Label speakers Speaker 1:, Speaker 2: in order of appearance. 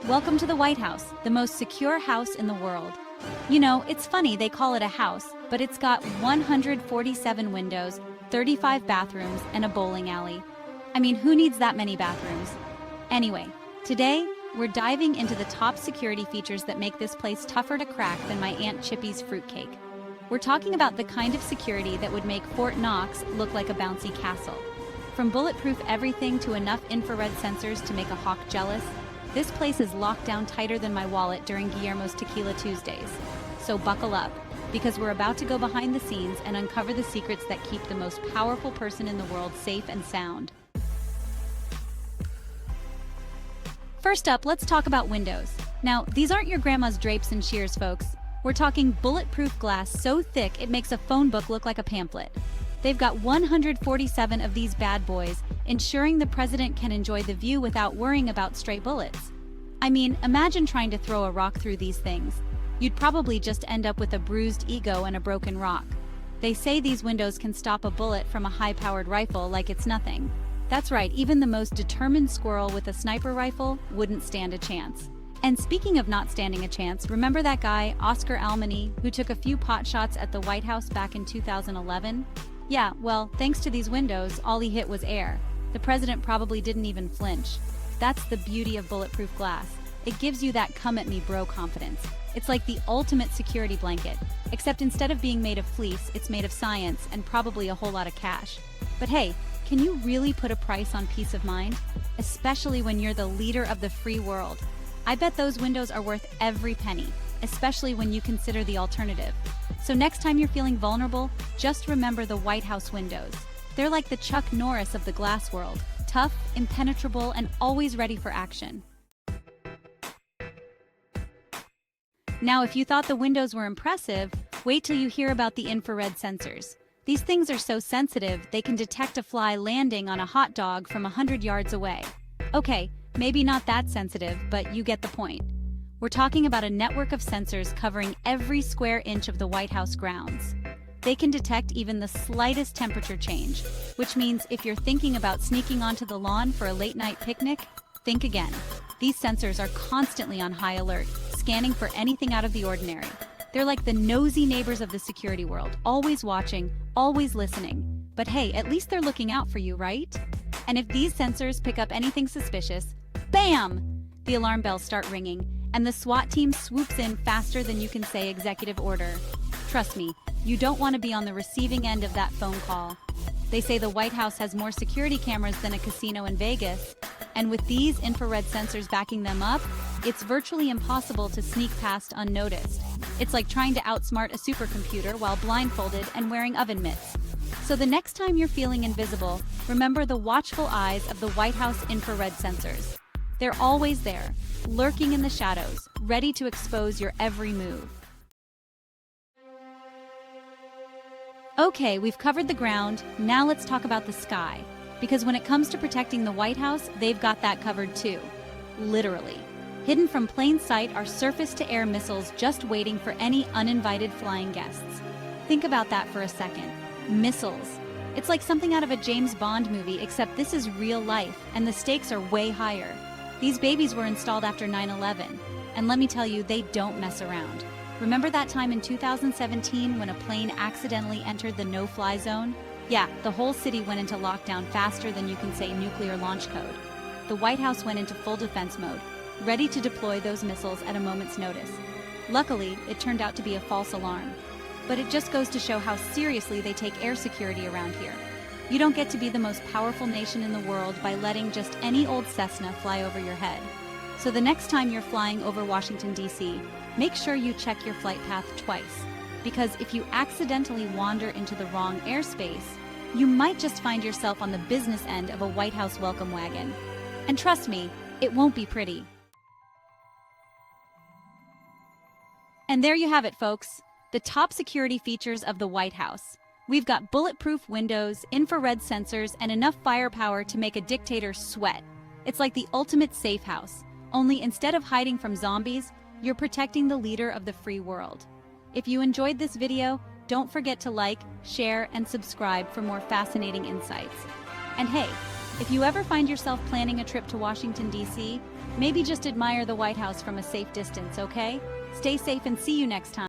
Speaker 1: Welcome to the White House, the most secure house in the world. You know, it's funny they call it a house, but it's got 147 windows, 35 bathrooms, and a bowling alley. I mean, who needs that many bathrooms? Anyway, today, we're diving into the top security features that make this place tougher to crack than my Aunt Chippy's fruitcake. We're talking about the kind of security that would make Fort Knox look like a bouncy castle. From bulletproof everything to enough infrared sensors to make a hawk jealous, this place is locked down tighter than my wallet during Guillermo's Tequila Tuesdays. So buckle up, because we're about to go behind the scenes and uncover the secrets that keep the most powerful person in the world safe and sound. First up, let's talk about windows. Now, these aren't your grandma's drapes and shears, folks. We're talking bulletproof glass so thick it makes a phone book look like a pamphlet. They've got 147 of these bad boys, ensuring the president can enjoy the view without worrying about stray bullets. I mean, imagine trying to throw a rock through these things. You'd probably just end up with a bruised ego and a broken rock. They say these windows can stop a bullet from a high-powered rifle like it's nothing. That's right, even the most determined squirrel with a sniper rifle wouldn't stand a chance. And speaking of not standing a chance, remember that guy, Oscar Almoney, who took a few pot shots at the White House back in 2011? Yeah, well, thanks to these windows, all he hit was air. The president probably didn't even flinch. That's the beauty of bulletproof glass. It gives you that come-at-me-bro confidence. It's like the ultimate security blanket, except instead of being made of fleece, it's made of science and probably a whole lot of cash. But hey, can you really put a price on peace of mind? Especially when you're the leader of the free world. I bet those windows are worth every penny, especially when you consider the alternative. So next time you're feeling vulnerable, just remember the White House windows. They're like the Chuck Norris of the glass world, tough, impenetrable, and always ready for action. Now, if you thought the windows were impressive, wait till you hear about the infrared sensors. These things are so sensitive, they can detect a fly landing on a hot dog from 100 yards away. Okay, maybe not that sensitive, but you get the point. We're talking about a network of sensors covering every square inch of the White House grounds. They can detect even the slightest temperature change, which means if you're thinking about sneaking onto the lawn for a late-night picnic, think again. These sensors are constantly on high alert, scanning for anything out of the ordinary. They're like the nosy neighbors of the security world, always watching, always listening. But hey, at least they're looking out for you, right? And if these sensors pick up anything suspicious, bam! The alarm bells start ringing, and the SWAT team swoops in faster than you can say executive order. Trust me, you don't want to be on the receiving end of that phone call. They say the White House has more security cameras than a casino in Vegas, and with these infrared sensors backing them up, it's virtually impossible to sneak past unnoticed. It's like trying to outsmart a supercomputer while blindfolded and wearing oven mitts. So the next time you're feeling invisible, remember the watchful eyes of the White House infrared sensors. They're always there, lurking in the shadows, ready to expose your every move. Okay, we've covered the ground, now let's talk about the sky. Because when it comes to protecting the White House, they've got that covered too. Literally. Hidden from plain sight are surface-to-air missiles just waiting for any uninvited flying guests. Think about that for a second. Missiles. It's like something out of a James Bond movie, except this is real life, and the stakes are way higher. These babies were installed after 9/11, and let me tell you, they don't mess around. Remember that time in 2017 when a plane accidentally entered the no-fly zone? Yeah, the whole city went into lockdown faster than you can say nuclear launch code. The White House went into full defense mode, ready to deploy those missiles at a moment's notice. Luckily, it turned out to be a false alarm. But it just goes to show how seriously they take air security around here. You don't get to be the most powerful nation in the world by letting just any old Cessna fly over your head. So the next time you're flying over Washington, D.C., make sure you check your flight path twice. Because if you accidentally wander into the wrong airspace, you might just find yourself on the business end of a White House welcome wagon. And trust me, it won't be pretty. And there you have it, folks. The top security features of the White House. We've got bulletproof windows, infrared sensors, and enough firepower to make a dictator sweat. It's like the ultimate safe house. Only instead of hiding from zombies, you're protecting the leader of the free world. If you enjoyed this video, don't forget to like, share, and subscribe for more fascinating insights. And hey, If you ever find yourself planning a trip to Washington, D.C., maybe just admire the White House from a safe distance, okay? Stay safe and see you next time.